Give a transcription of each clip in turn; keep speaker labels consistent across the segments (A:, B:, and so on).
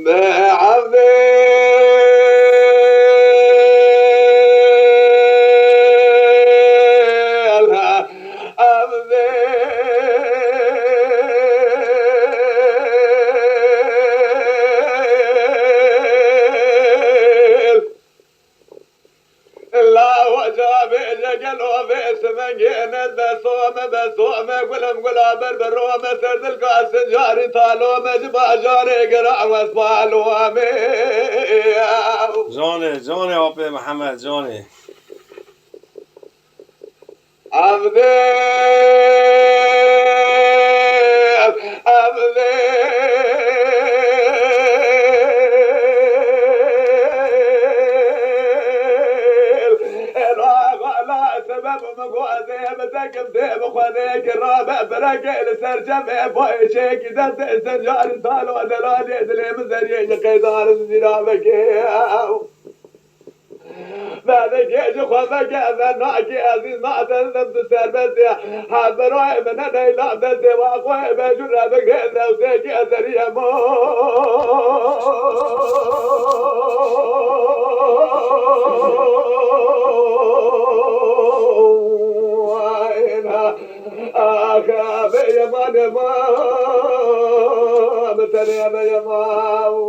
A: عبدي لا وجاب جل وبئس من جينا بسوم قلم قلاب البروم سرد القاس جاري طالوم جبا جاري قرع واسبالوم
B: جانه آب محمد جانه
A: عبدي بعدك يجي خذك هذا ناكي هذه ناتا لم تسربت حبراي من انا لا بس واقوى بجرا بكذا وتجي اثري مو اخا بيمان ما مثل يا بيمان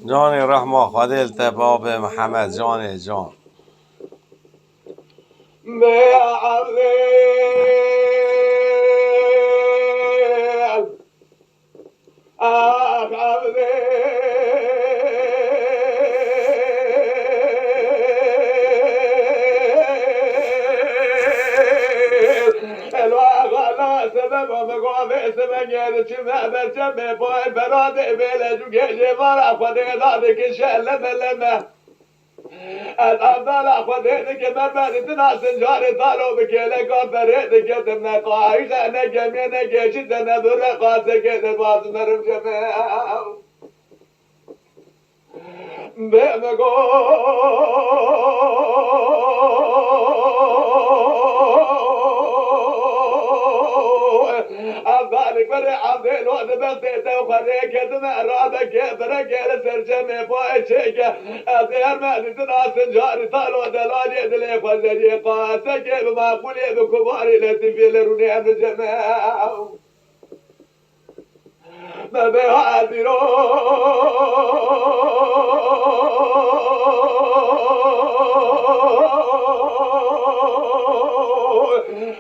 B: جان رحمه خادل تباب محمد جان
A: الأفضل خذيتك مرمى تناس جاري طالو بكيلك وفريتك تمنا قايش أنا جمينا جيشت أنا برقاتك تباس مرم جميع بمقو أفضلك بري عبدين وذبستيت وخريك دمع رابك برك لسرجمي بوشيك أثير ما تناس جاري طالو دلالي دلي فزري قاسك بما قولي بكباري لتفي لروني أمر جماع ما بهادرو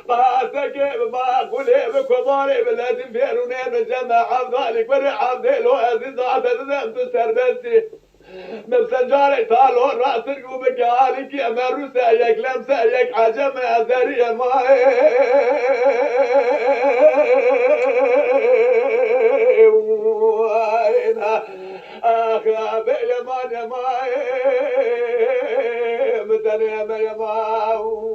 A: قاسك بما قولي بكباري بلازم فيروني بجماعة ذلك بري عبدي لو عزيز عبد تسربسي نفسنجاري طالو راسك وبكالك يا مروسا يك لمسا يك عجم أزري ماي أخي يا مان يا ماي مدني يا ماي